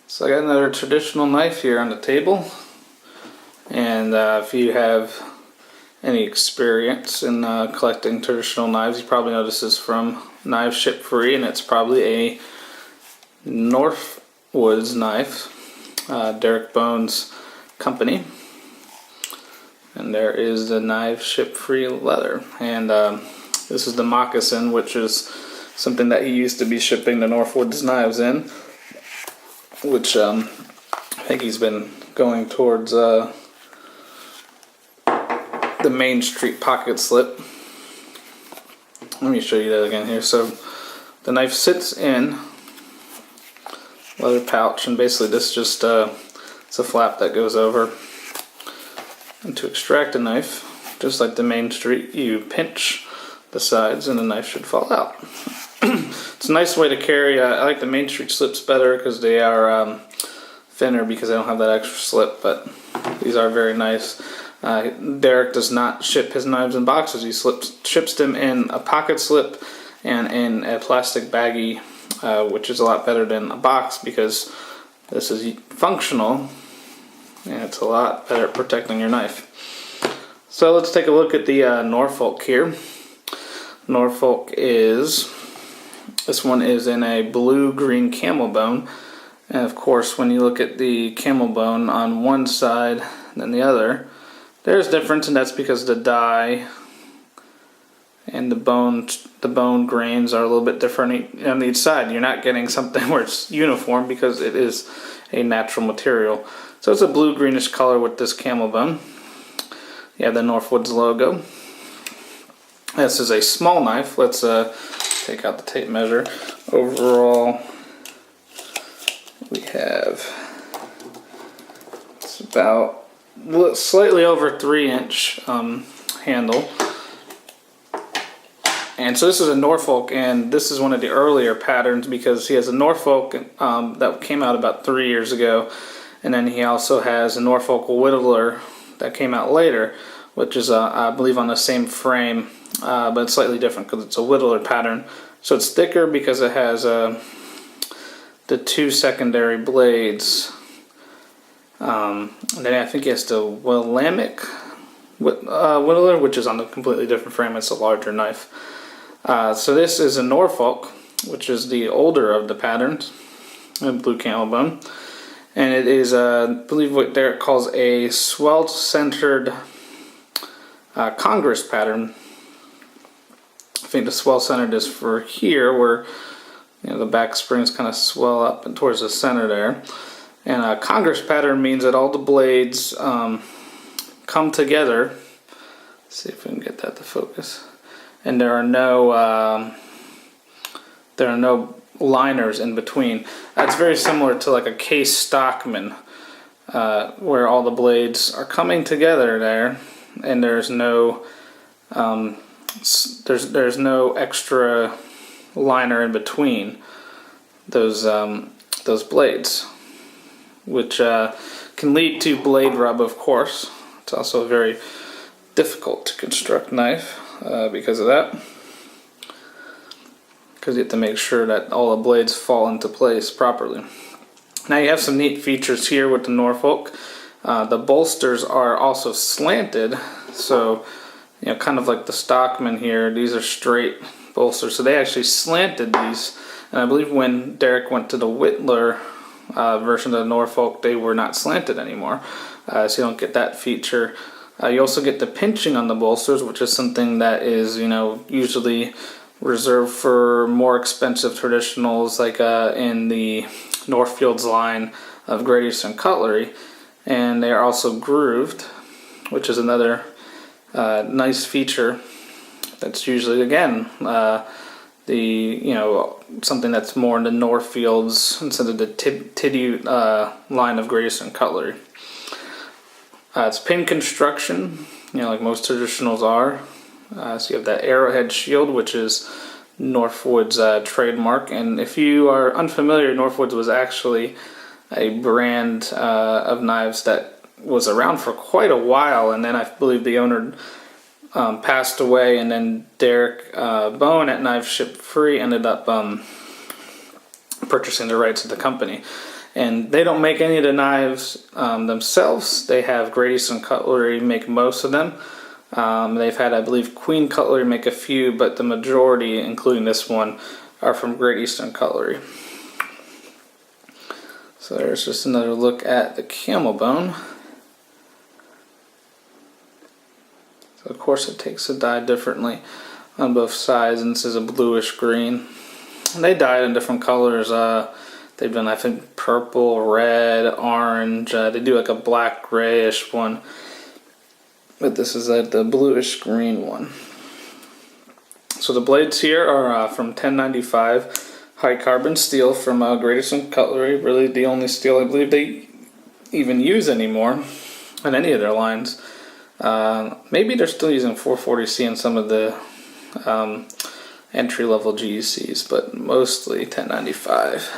So I got another traditional knife here on the table, and if you have any experience in collecting traditional knives, you probably know this is from Knives Ship Free, and it's probably a Northwoods knife, Derek Bones company. And there is the Knives Ship Free leather, and this is the moccasin, which is something that he used to be shipping the Northwoods knives in, which I think he's been going towards the Main Street pocket slip. Let me show you that again here. So the knife sits in leather pouch, and basically this just it's a flap that goes over. And to extract a knife, just like the Main Street, you pinch the sides and the knife should fall out. It's a nice way to carry. I like the Main Street slips better because they are thinner because they don't have that extra slip, but these are very nice. Derek does not ship his knives in boxes. He ships them in a pocket slip and in a plastic baggie, which is a lot better than a box because this is functional and it's a lot better at protecting your knife. So let's take a look at the Norfolk here. Norfolk this one is in a blue-green camel bone, and of course when you look at the camel bone on one side than the other, there's difference, and that's because the die and the bone grains are a little bit different on each side. You're not getting something where it's uniform because it is a natural material. So it's a blue-greenish color with this camel bone. You have the Northwoods logo. This is a small knife. Let's take out the tape measure. Overall, we have, it's about slightly over 3-inch handle. And so this is a Norfolk, and this is one of the earlier patterns because he has a Norfolk that came out about 3 years ago, and then he also has a Norfolk Whittler that came out later, which is I believe on the same frame, but it's slightly different because it's a Whittler pattern. So it's thicker because it has the 2 secondary blades. And then I think he has the Willamette Whittler, which is on a completely different frame. It's a larger knife. So this is a Norfolk, which is the older of the patterns, blue camel bone. And it is, I believe what Derek calls a swell-centered Congress pattern. I think the swell-centered is for here, where the back springs kind of swell up and towards the center there. And a Congress pattern means that all the blades come together. Let's see if we can get that to focus. And there are no liners in between. That's very similar to like a Case Stockman, where all the blades are coming together there, and there's no there's no extra liner in between those blades, which can lead to blade rub. Of course, it's also a very difficult to construct knife because of that. Because you have to make sure that all the blades fall into place properly. Now you have some neat features here with the Norfolk. The bolsters are also slanted, so kind of like the Stockman here, these are straight bolsters. So they actually slanted these, and I believe when Derek went to the Whittler version of the Norfolk, they were not slanted anymore. So you don't get that feature. You also get the pinching on the bolsters, which is something that is usually reserved for more expensive traditionals, like in the Northfield's line of Great Eastern Cutlery. And they are also grooved, which is another nice feature. That's usually, again, something that's more in the Northfields instead of the Tidute line of Great Eastern Cutlery. It's pin construction, like most traditionals are. So you have that arrowhead shield, which is Northwoods' trademark. And if you are unfamiliar, Northwoods was actually a brand of knives that was around for quite a while, and then I believe the owner passed away, and then Derek Bone at Knives Ship Free ended up purchasing the rights of the company. And they don't make any of the knives themselves. They have Great Eastern Cutlery make most of them. They've had, I believe, Queen Cutlery make a few, but the majority, including this one, are from Great Eastern Cutlery. So there's just another look at the camel bone. So of course it takes a dye differently on both sides, and this is a bluish green. And they dye it in different colors. They've done, I think, purple, red, orange. They do like a black grayish one. But this is the bluish green one. So the blades here are from 1095 high carbon steel from Great Eastern Cutlery. Really the only steel I believe they even use anymore on any of their lines. Maybe they're still using 440C in some of the entry-level GECs, but mostly 1095.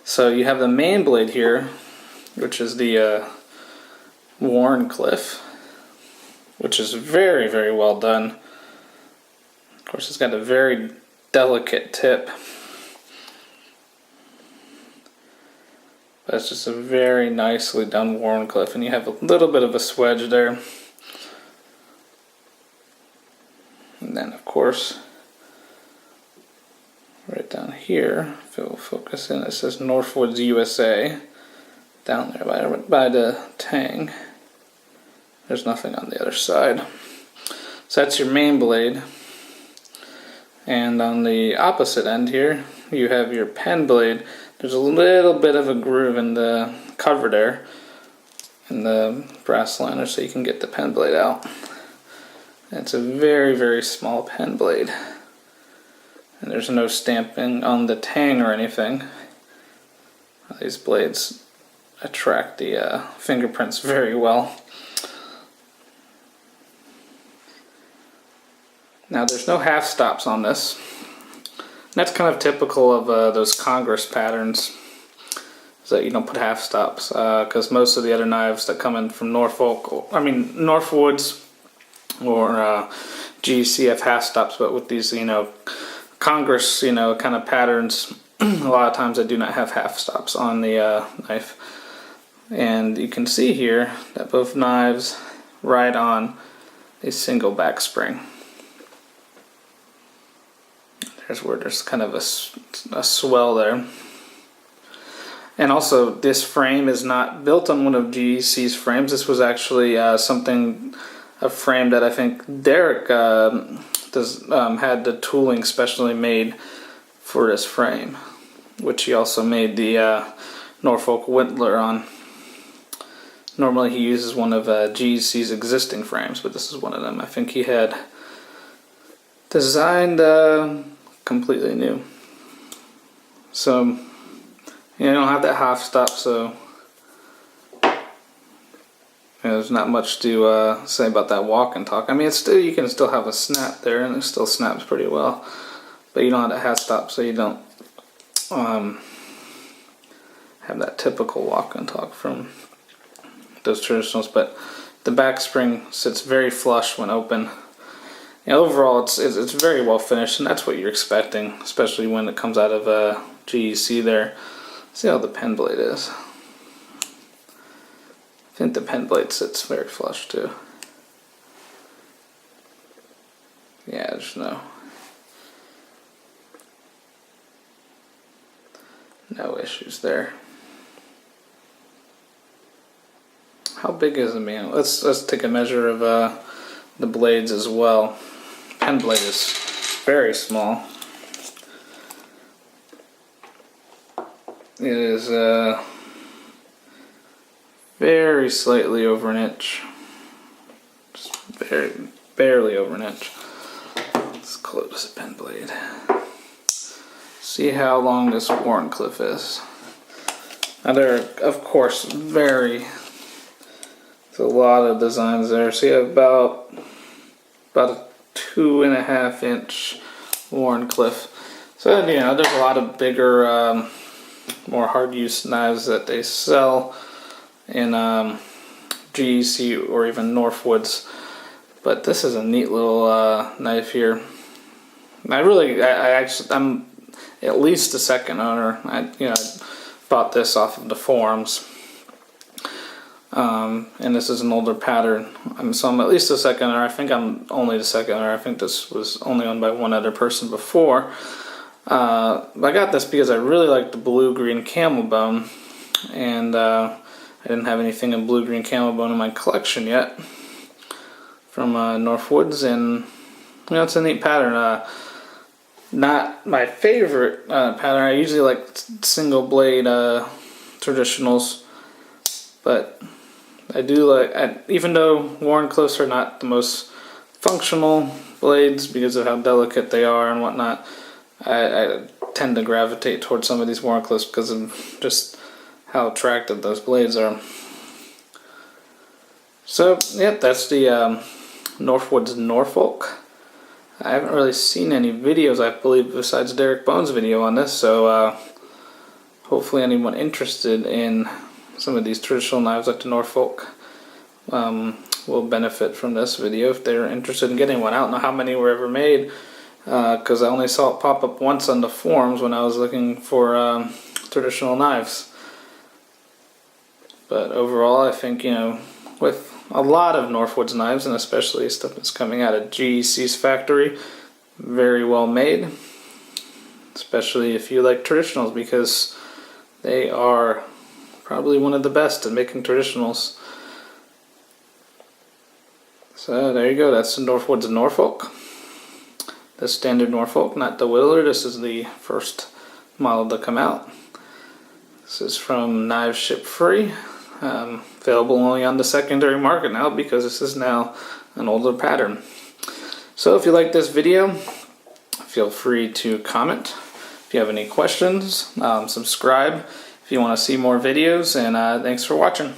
So you have the main blade here, which is the Wharncliffe, which is very, very well done. Of course, it's got a very delicate tip, but it's just a very nicely done Wharncliffe, and you have a little bit of a swedge there. And then, of course, right down here, if it will focus in, it says Northwoods USA down there by the tang. There's nothing on the other side. So that's your main blade. And on the opposite end here, you have your pen blade. There's a little bit of a groove in the cover there, in the brass liner, so you can get the pen blade out. And it's a very, very small pen blade. And there's no stamping on the tang or anything. These blades attract the fingerprints very well. Now there's no half stops on this. That's kind of typical of those Congress patterns, is that you don't put half stops, because most of the other knives that come in from Northwoods or GEC have half stops, but with these, Congress, kind of patterns, a lot of times they do not have half stops on the knife. And you can see here that both knives ride on a single back spring. There's where there's kind of a swell there. And also, this frame is not built on one of GEC's frames. This was actually a frame that I think Derek had the tooling specially made for this frame, which he also made the Norfolk Whittler on. Normally he uses one of GEC's existing frames, but this is one of them. I think he had designed completely new. So you don't have that half stop, so there's not much to say about that walk and talk. I mean, you can still have a snap there, and it still snaps pretty well, but you don't have that half stop, so you don't have that typical walk and talk from those traditionals. But the back spring sits very flush when open. Overall, it's very well finished, and that's what you're expecting, especially when it comes out of GEC there. See how the pen blade is. I think the pen blade sits very flush too. Yeah, there's no issues there. How big is the man? Let's take a measure of the blades as well. Pen blade is very small. It is very slightly over an inch. Just barely over an inch. Let's close the pen blade. See how long this Wharncliffe is. Now there are, of course, there's a lot of designs there. So you have about a 2.5 inch Wharncliffe. So there's a lot of bigger, more hard use knives that they sell in GEC or even Northwoods. But this is a neat little knife here. I'm at least the second owner. bought this off of the forums. And this is an older pattern. So I'm at least the second, or I think I'm only the second, or I think this was only owned by one other person before. I got this because I really like the blue-green camel bone, and I didn't have anything in blue-green camel bone in my collection yet from Northwoods, and it's a neat pattern. Not my favorite pattern. I usually like single blade traditionals, but I do like, even though Wharncliffes are not the most functional blades because of how delicate they are and whatnot, I tend to gravitate towards some of these Wharncliffes because of just how attractive those blades are. So, yep, that's the Northwoods Norfolk. I haven't really seen any videos, I believe, besides Derek Bones' video on this, so hopefully anyone interested in some of these traditional knives like the Norfolk will benefit from this video if they're interested in getting one. I don't know how many were ever made because I only saw it pop up once on the forums when I was looking for traditional knives. But overall, I think, with a lot of Northwoods knives, and especially stuff that's coming out of GEC's factory, very well made, especially if you like traditionals, because they are probably one of the best at making traditionals. So there you go, that's the Northwoods Norfolk. The standard Norfolk, not the Whittler. This is the first model to come out. This is from Knives Ship Free. Available only on the secondary market now because this is now an older pattern. So if you like this video, feel free to comment. If you have any questions, subscribe if you want to see more videos, and thanks for watching.